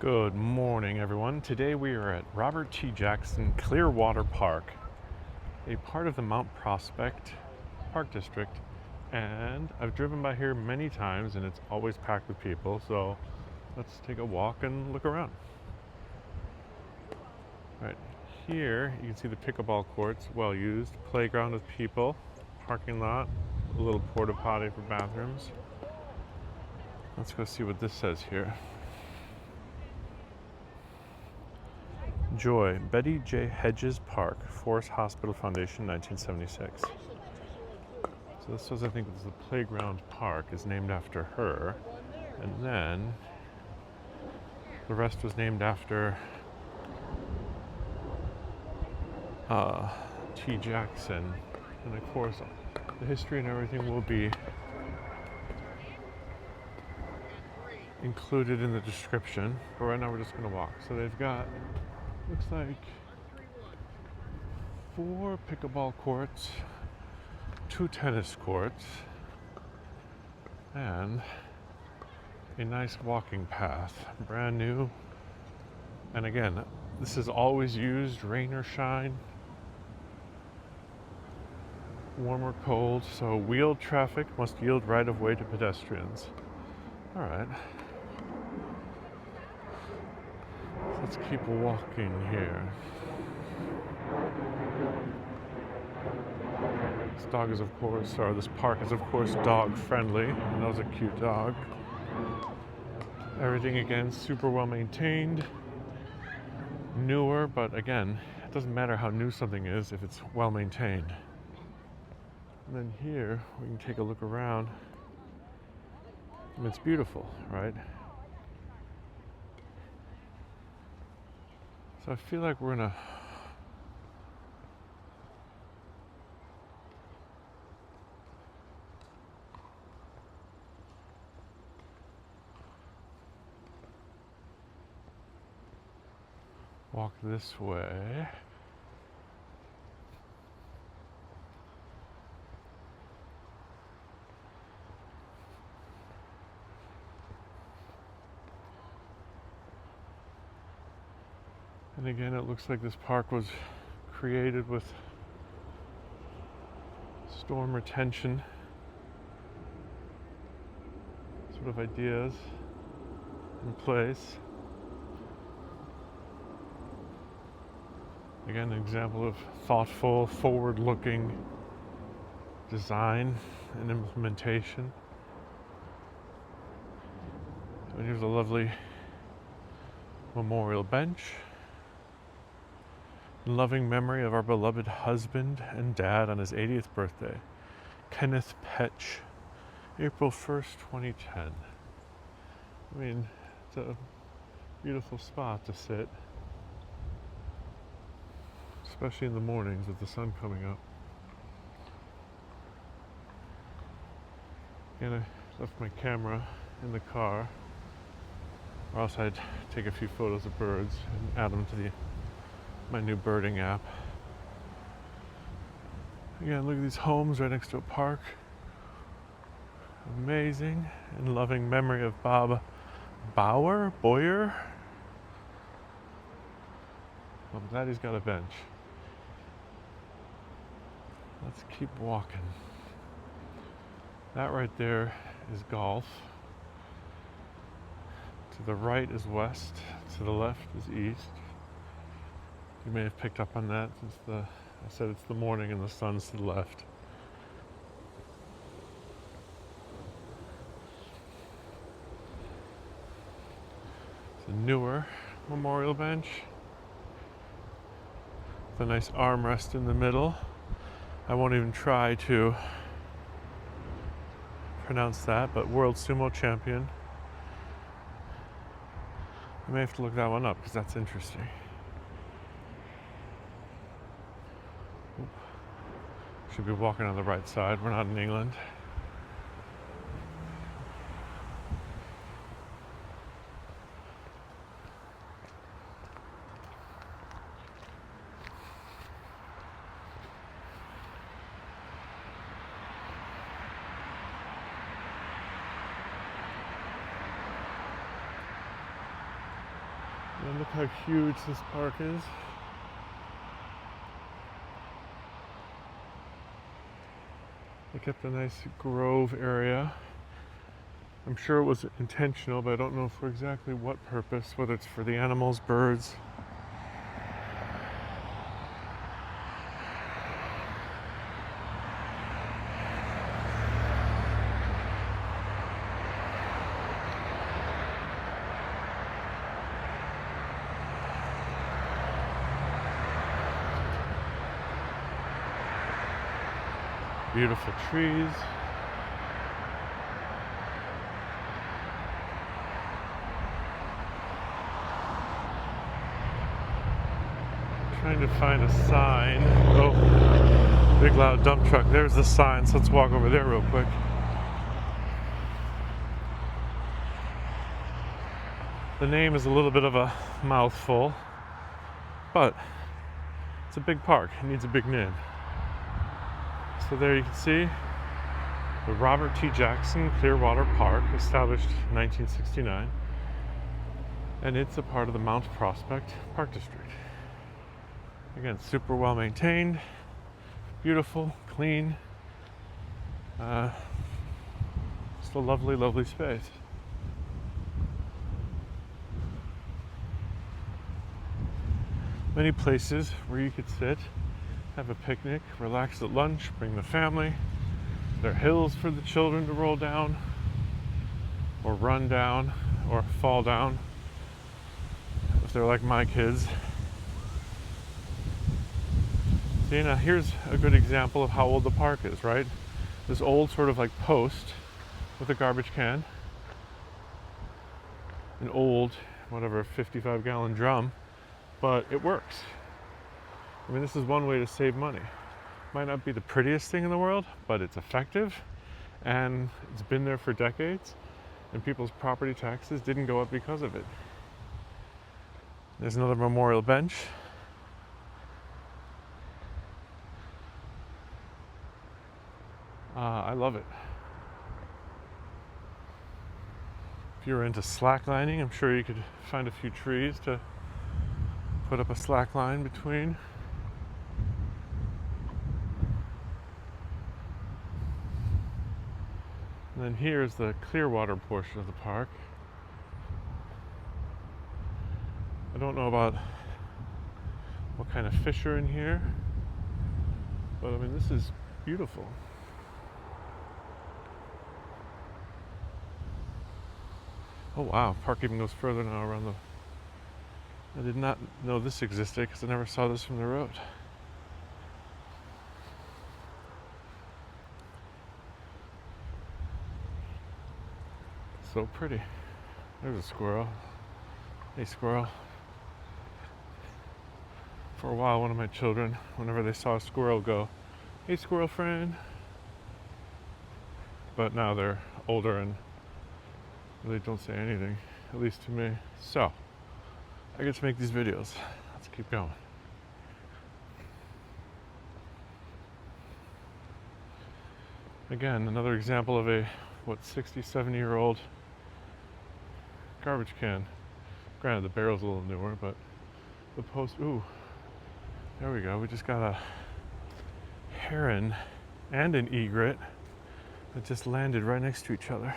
Good morning, everyone. Today we are at Robert T. Jackson Clearwater Park, a part of the Mount Prospect Park District. And I've driven by here many times and it's always packed with people, so let's take a walk and look around. Right here, you can see the pickleball courts, well used, playground with people, parking lot, a little porta potty for bathrooms. Let's go see what this says here. Joy, Betty J. Hedges Park, Forest Hospital Foundation, 1976. So this was, I think, the playground park is named after her. And then the rest was named after T. Jackson. And of course, the history and everything will be included in the description. But right now we're just going to walk. So they've got, looks like 4 pickleball courts, 2 tennis courts, and a nice walking path, brand new. And again, this is always used, rain or shine, warm or cold, so wheeled traffic must yield right of way to pedestrians. All right. Let's keep walking here. This park is of course dog friendly, and that was a cute dog. Everything again super well maintained, newer, but again, it doesn't matter how new something is if it's well maintained. And then here we can take a look around. I mean, it's beautiful, right? So I feel like we're gonna walk this way. And again, it looks like this park was created with storm retention sort of ideas in place. Again, an example of thoughtful, forward-looking design and implementation. And here's a lovely memorial bench in loving memory of our beloved husband and dad on his 80th birthday, Kenneth Petch, April 1st, 2010. I mean, it's a beautiful spot to sit, especially in the mornings with the sun coming up. And I left my camera in the car, or else I'd take a few photos of birds and add them to my new birding app. Again, look at these homes right next to a park. Amazing, in loving memory of Bob Boyer. Well, I'm glad he's got a bench. Let's keep walking. That right there is golf. To the right is west, to the left is east. You may have picked up on that since I said it's the morning and the sun's to the left. It's a newer memorial bench with a nice armrest in the middle. I won't even try to pronounce that, but world sumo champion. I may have to look that one up because that's interesting. Should be walking on the right side. We're not in England. And look how huge this park is. They kept a nice grove area. I'm sure it was intentional, but I don't know for exactly what purpose, whether it's for the animals, birds. Beautiful trees. Trying to find a sign. Oh, big loud dump truck. There's the sign, so let's walk over there real quick. The name is a little bit of a mouthful, but it's a big park. It needs a big name. So there you can see the Robert T. Jackson Clearwater Park, established in 1969, and it's a part of the Mount Prospect Park District. Again, super well maintained, beautiful, clean, just a lovely, lovely space. Many places where you could sit, have a picnic, relax at lunch, bring the family. There are hills for the children to roll down, or run down, or fall down, if they're like my kids. See, now here's a good example of how old the park is, right? This old sort of like post with a garbage can, an old, whatever, 55-gallon drum, but it works. I mean, this is one way to save money. Might not be the prettiest thing in the world, but it's effective, and it's been there for decades, and people's property taxes didn't go up because of it. There's another memorial bench. I love it. If you're into slacklining, I'm sure you could find a few trees to put up a slack line between. And then here's the Clearwater portion of the park. I don't know about what kind of fish are in here, but I mean, this is beautiful. Oh wow, park even goes further now around the... I did not know this existed because I never saw this from the road. So pretty. There's a squirrel. Hey squirrel. For a while, one of my children, whenever they saw a squirrel, go, "Hey squirrel friend." But now they're older and really don't say anything, at least to me. So, I get to make these videos. Let's keep going. Again, another example of a, 60, 70-year-old garbage can. Granted, the barrel's a little newer, but the post, ooh, there we go. We just got a heron and an egret that just landed right next to each other.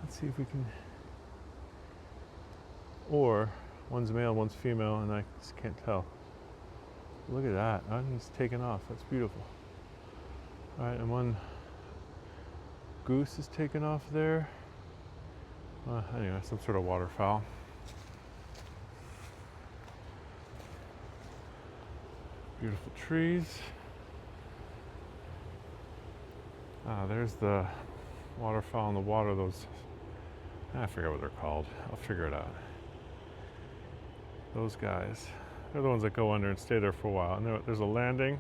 Let's see if we can, or one's male, one's female, and I just can't tell. Look at that. Oh, he's taken off. That's beautiful. All right, and one goose is taken off there. Anyway, some sort of waterfowl. Beautiful trees. There's the waterfowl in the water. Those, I forget what they're called. I'll figure it out. Those guys. They're the ones that go under and stay there for a while. And there's a landing.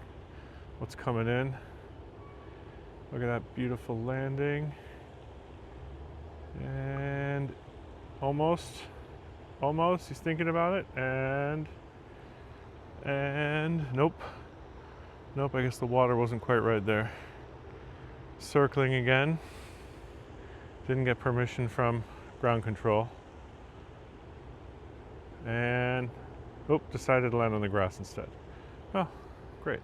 What's coming in? Look at that beautiful landing. And almost. He's thinking about it. And nope. Nope, I guess the water wasn't quite right there. Circling again. Didn't get permission from ground control. And, decided to land on the grass instead. Oh, great.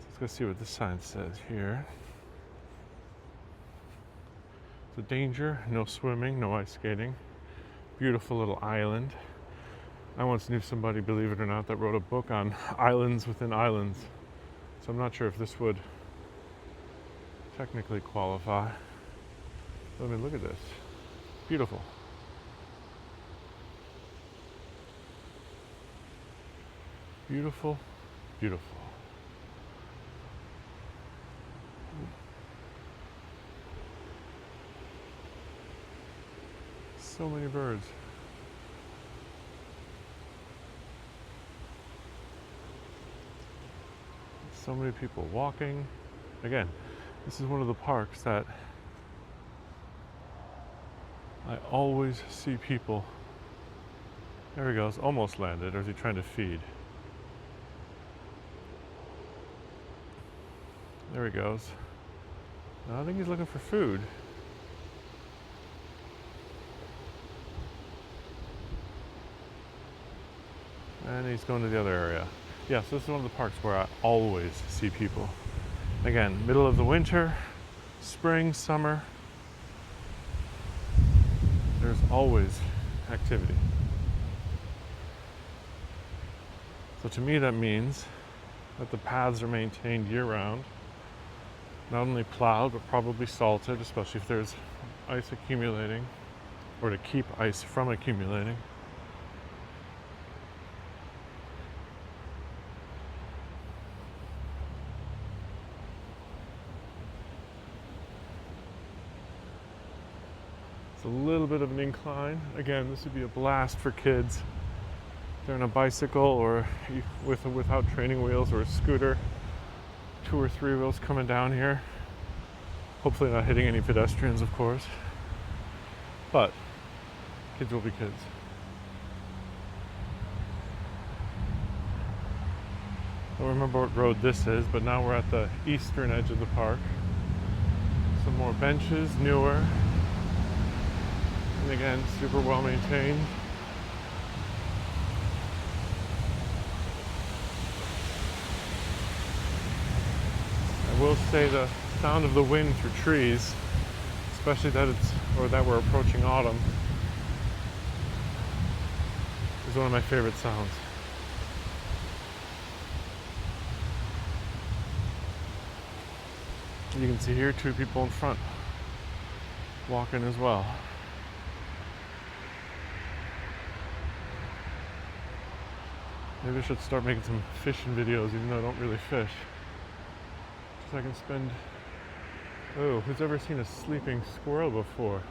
Let's go see what this sign says here. It's a danger, no swimming, no ice skating. Beautiful little island. I once knew somebody, believe it or not, that wrote a book on islands within islands. So I'm not sure if this would technically qualify. But I mean, look at this. Beautiful. Beautiful, beautiful. So many birds. So many people walking. Again, this is one of the parks that I always see people. There he goes, almost landed, or is he trying to feed? There he goes. No, I think he's looking for food. And he's going to the other area. Yeah, so this is one of the parks where I always see people. Again, middle of the winter, spring, summer, there's always activity. So to me that means that the paths are maintained year-round. Not only plowed, but probably salted, especially if there's ice accumulating, or to keep ice from accumulating. It's a little bit of an incline. Again, this would be a blast for kids. They're on a bicycle or without training wheels, or a scooter. 2 or 3 wheels coming down here. Hopefully not hitting any pedestrians, of course. But kids will be kids. I don't remember what road this is, but now we're at the eastern edge of the park. Some more benches, newer. And again, super well maintained. I will say the sound of the wind through trees, especially that we're approaching autumn, is one of my favorite sounds. You can see here 2 people in front walking as well. Maybe I should start making some fishing videos, even though I don't really fish. So I can spend... Oh, who's ever seen a sleeping squirrel before?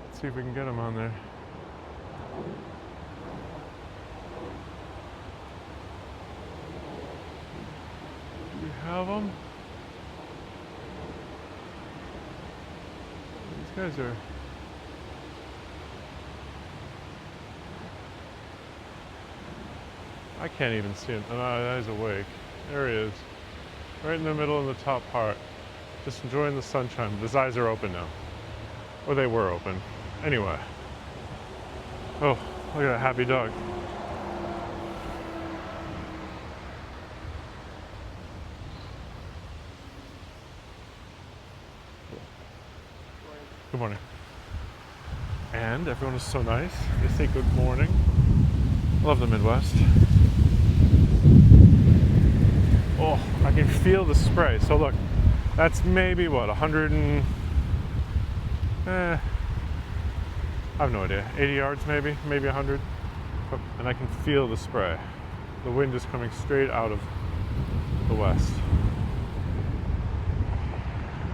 Let's see if we can get him on there. Do we have them? These guys are... I can't even see him. Oh, he's awake. There he is. Right in the middle in the top part. Just enjoying the sunshine. His eyes are open now. Or they were open. Anyway. Oh, look at that happy dog. Good morning. And everyone is so nice. They say good morning. Love the Midwest. Oh, I can feel the spray. So look, that's maybe what, 100 and... I have no idea. 80 yards maybe 100. And I can feel the spray. The wind is coming straight out of the west.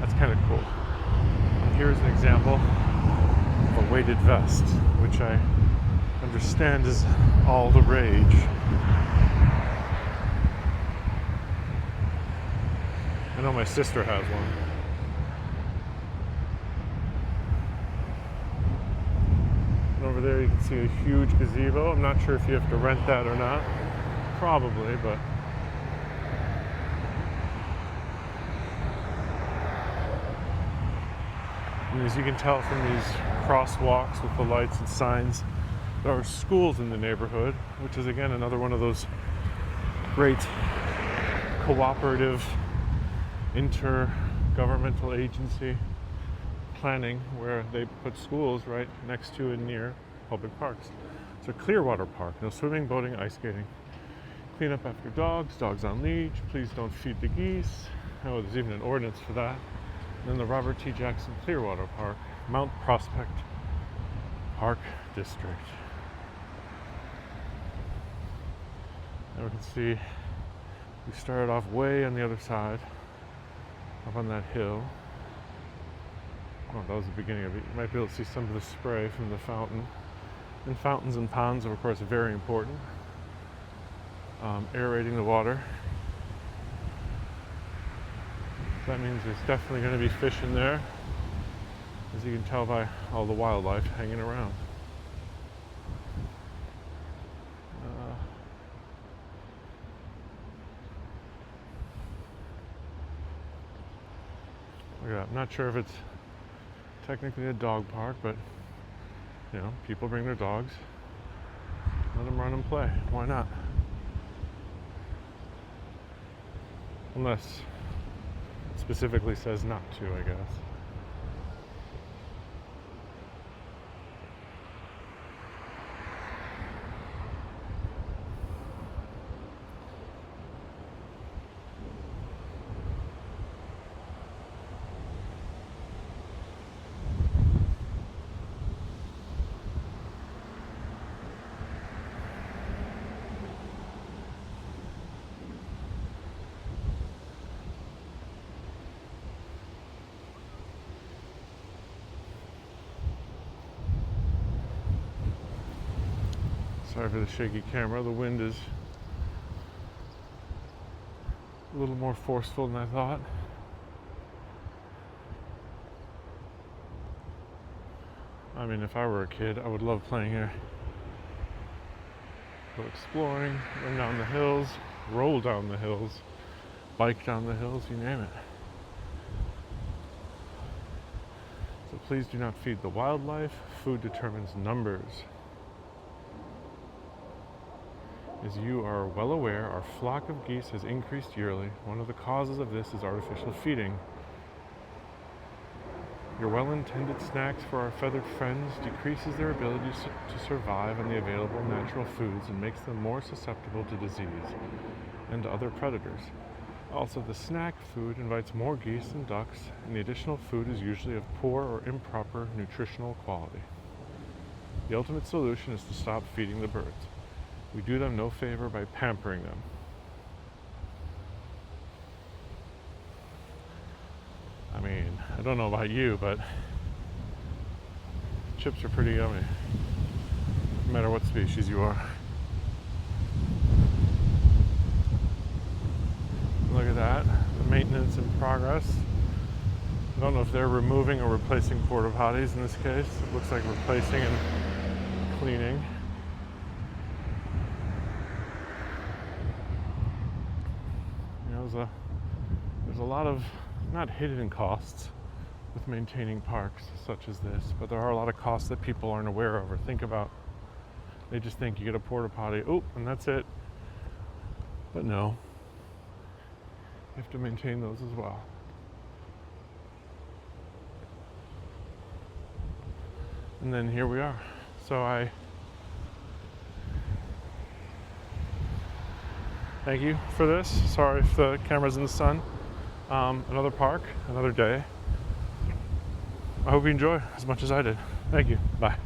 That's kind of cool. And here's an example of a weighted vest, which I understand is all the rage. I know my sister has one. And over there you can see a huge gazebo. I'm not sure if you have to rent that or not. Probably, but... And as you can tell from these crosswalks with the lights and signs, there are schools in the neighborhood, which is again another one of those great cooperative intergovernmental agency planning where they put schools right next to and near public parks. So Clearwater Park, no swimming, boating, ice skating. Clean up after dogs, dogs on leash, please don't feed the geese. Oh, there's even an ordinance for that. And then the Robert T. Jackson Clearwater Park, Mount Prospect Park District. And we can see we started off way on the other side, up on that hill. Oh, that was the beginning of it. You might be able to see some of the spray from the fountain. And fountains and ponds are, of course, very important. Aerating the water. That means there's definitely going to be fish in there, as you can tell by all the wildlife hanging around. Look at that. I'm not sure if it's technically a dog park, but you know, people bring their dogs. Let them run and play. Why not? Unless it specifically says not to, I guess. Sorry for the shaky camera. The wind is a little more forceful than I thought. I mean, if I were a kid, I would love playing here. Go exploring, run down the hills, roll down the hills, bike down the hills, you name it. So please do not feed the wildlife. Food determines numbers. As you are well aware, our flock of geese has increased yearly. One of the causes of this is artificial feeding. Your well-intended snacks for our feathered friends decreases their ability to survive on the available natural foods and makes them more susceptible to disease and to other predators. Also, the snack food invites more geese and ducks, and the additional food is usually of poor or improper nutritional quality. The ultimate solution is to stop feeding the birds. We do them no favor by pampering them. I mean, I don't know about you, but chips are pretty yummy, no matter what species you are. Look at that, the maintenance in progress. I don't know if they're removing or replacing porta potties in this case. It looks like replacing and cleaning. There's a lot of, not hidden costs with maintaining parks such as this, but there are a lot of costs that people aren't aware of or think about. They just think you get a porta potty, oh, and that's it. But no, you have to maintain those as well. And then here we are. So thank you for this. Sorry if the camera's in the sun. Another park, another day. I hope you enjoy as much as I did. Thank you. Bye.